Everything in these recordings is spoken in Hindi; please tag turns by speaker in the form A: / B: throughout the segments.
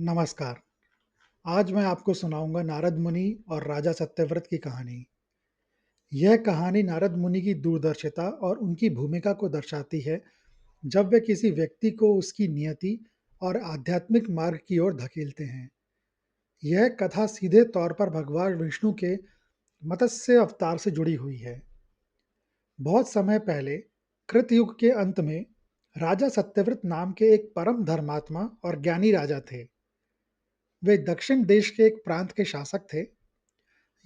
A: नमस्कार। आज मैं आपको सुनाऊँगा नारद मुनि और राजा सत्यव्रत की कहानी। यह कहानी नारद मुनि की दूरदर्शिता और उनकी भूमिका को दर्शाती है, जब वे किसी व्यक्ति को उसकी नियति और आध्यात्मिक मार्ग की ओर धकेलते हैं। यह कथा सीधे तौर पर भगवान विष्णु के मत्स्य अवतार से जुड़ी हुई है। बहुत समय पहले, कृतयुग के अंत में, राजा सत्यव्रत नाम के एक परम धर्मात्मा और ज्ञानी राजा थे। वे दक्षिण देश के एक प्रांत के शासक थे।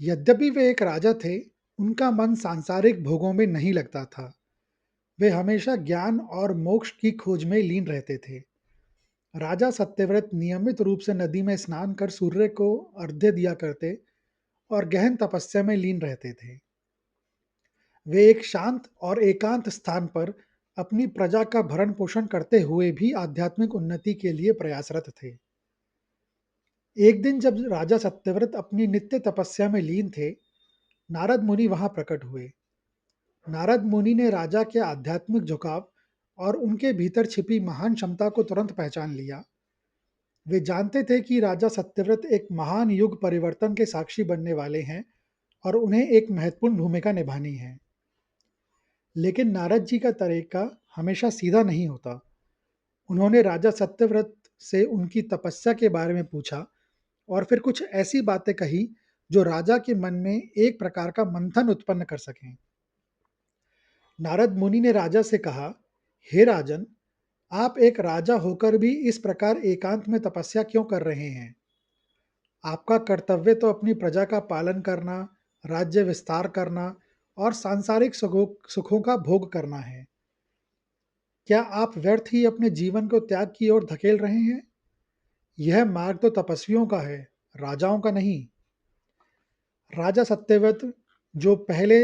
A: यद्यपि वे एक राजा थे, उनका मन सांसारिक भोगों में नहीं लगता था। वे हमेशा ज्ञान और मोक्ष की खोज में लीन रहते थे। राजा सत्यव्रत नियमित रूप से नदी में स्नान कर सूर्य को अर्घ्य दिया करते और गहन तपस्या में लीन रहते थे। वे एक शांत और एकांत स्थान पर अपनी प्रजा का भरण पोषण करते हुए भी आध्यात्मिक उन्नति के लिए प्रयासरत थे। एक दिन जब राजा सत्यव्रत अपनी नित्य तपस्या में लीन थे, नारद मुनि वहां प्रकट हुए। नारद मुनि ने राजा के आध्यात्मिक झुकाव और उनके भीतर छिपी महान क्षमता को तुरंत पहचान लिया। वे जानते थे कि राजा सत्यव्रत एक महान युग परिवर्तन के साक्षी बनने वाले हैं और उन्हें एक महत्वपूर्ण भूमिका निभानी है। लेकिन नारद जी का तरीका हमेशा सीधा नहीं होता। उन्होंने राजा सत्यव्रत से उनकी तपस्या के बारे में पूछा और फिर कुछ ऐसी बातें कही जो राजा के मन में एक प्रकार का मंथन उत्पन्न कर सकें। नारद मुनि ने राजा से कहा, हे राजन, आप एक राजा होकर भी इस प्रकार एकांत में तपस्या क्यों कर रहे हैं? आपका कर्तव्य तो अपनी प्रजा का पालन करना, राज्य विस्तार करना और सांसारिक सुखों का भोग करना है। क्या आप व्यर्थ ही अपने जीवन को त्याग की ओर धकेल रहे हैं? यह मार्ग तो तपस्वियों का है, राजाओं का नहीं। राजा सत्यव्रत, जो पहले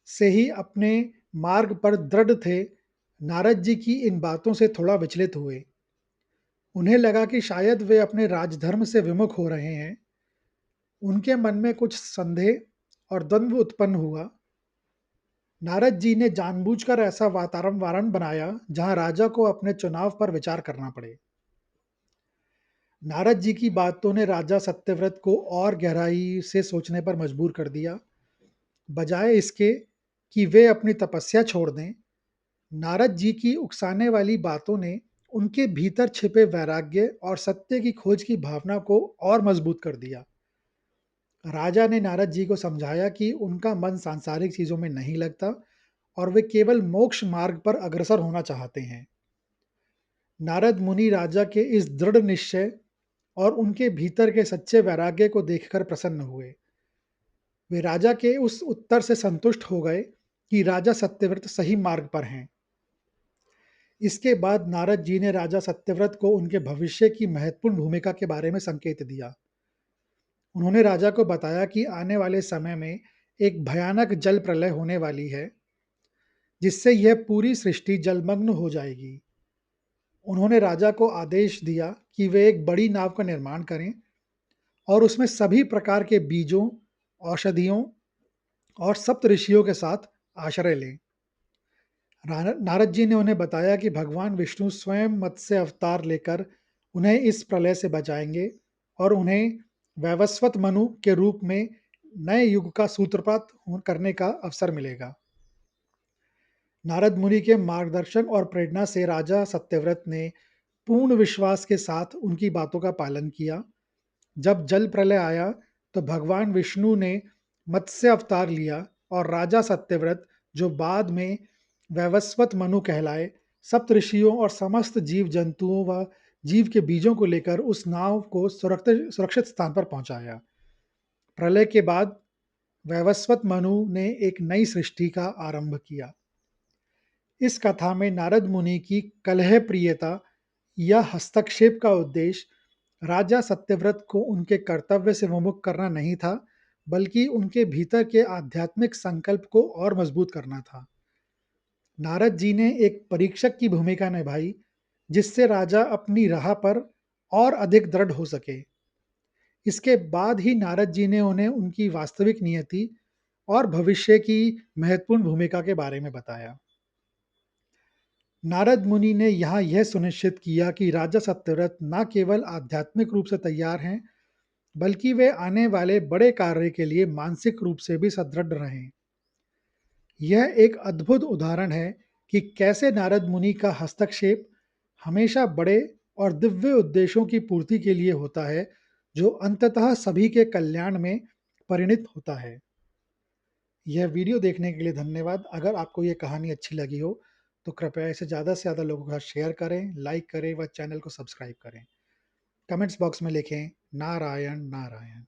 A: से ही अपने मार्ग पर दृढ़ थे, नारद जी की इन बातों से थोड़ा विचलित हुए। उन्हें लगा कि शायद वे अपने राजधर्म से विमुख हो रहे हैं। उनके मन में कुछ संदेह और द्वंद्व उत्पन्न हुआ। नारद जी ने जानबूझकर ऐसा वातावरण बनाया जहां राजा को अपने चुनाव पर विचार करना पड़े। नारद जी की बातों ने राजा सत्यव्रत को और गहराई से सोचने पर मजबूर कर दिया। बजाय इसके कि वे अपनी तपस्या छोड़ दें, नारद जी की उकसाने वाली बातों ने उनके भीतर छिपे वैराग्य और सत्य की खोज की भावना को और मजबूत कर दिया। राजा ने नारद जी को समझाया कि उनका मन सांसारिक चीजों में नहीं लगता और वे केवल मोक्ष मार्ग पर अग्रसर होना चाहते हैं। नारद मुनि राजा के इस दृढ़ निश्चय और उनके भीतर के सच्चे वैराग्य को देखकर प्रसन्न हुए। वे राजा के उस उत्तर से संतुष्ट हो गए कि राजा सत्यव्रत सही मार्ग पर हैं। इसके बाद नारद जी ने राजा सत्यव्रत को उनके भविष्य की महत्वपूर्ण भूमिका के बारे में संकेत दिया। उन्होंने राजा को बताया कि आने वाले समय में एक भयानक जल प्रलय होने वाली है, जिससे यह पूरी सृष्टि जलमग्न हो जाएगी। उन्होंने राजा को आदेश दिया कि वे एक बड़ी नाव का निर्माण करें और उसमें सभी प्रकार के बीजों, औषधियों और सप्तऋषियों के साथ आश्रय लें। नारद जी ने उन्हें बताया कि भगवान विष्णु स्वयं मत्स्य अवतार लेकर उन्हें इस प्रलय से बचाएंगे और उन्हें वैवस्वत मनु के रूप में नए युग का सूत्रपात करने का अवसर मिलेगा। नारद मुनि के मार्गदर्शन और प्रेरणा से राजा सत्यव्रत ने पूर्ण विश्वास के साथ उनकी बातों का पालन किया। जब जल प्रलय आया, तो भगवान विष्णु ने मत्स्य अवतार लिया और राजा सत्यव्रत, जो बाद में वैवस्वत मनु कहलाए, सप्तऋषियों और समस्त जीव जंतुओं व जीव के बीजों को लेकर उस नाव को सुरक्षित स्थान पर पहुंचाया। प्रलय के बाद वैवस्वत मनु ने एक नई सृष्टि का आरंभ किया। इस कथा में नारद मुनि की कलह प्रियता या हस्तक्षेप का उद्देश्य राजा सत्यव्रत को उनके कर्तव्य से विमुख करना नहीं था, बल्कि उनके भीतर के आध्यात्मिक संकल्प को और मजबूत करना था। नारद जी ने एक परीक्षक की भूमिका निभाई, जिससे राजा अपनी राह पर और अधिक दृढ़ हो सके। इसके बाद ही नारद जी ने उन्हें उनकी वास्तविक नियति और भविष्य की महत्वपूर्ण भूमिका के बारे में बताया। नारद मुनि ने यहाँ यह सुनिश्चित किया कि राजा सत्यव्रत न केवल आध्यात्मिक रूप से तैयार हैं, बल्कि वे आने वाले बड़े कार्य के लिए मानसिक रूप से भी सुदृढ़ रहें। यह एक अद्भुत उदाहरण है कि कैसे नारद मुनि का हस्तक्षेप हमेशा बड़े और दिव्य उद्देश्यों की पूर्ति के लिए होता है, जो अंततः सभी के कल्याण में परिणत होता है। यह वीडियो देखने के लिए धन्यवाद। अगर आपको ये कहानी अच्छी लगी हो, तो कृपया इसे ज़्यादा से ज़्यादा लोगों के साथ शेयर करें, लाइक करें व चैनल को सब्सक्राइब करें। कमेंट्स बॉक्स में लिखें नारायण नारायण।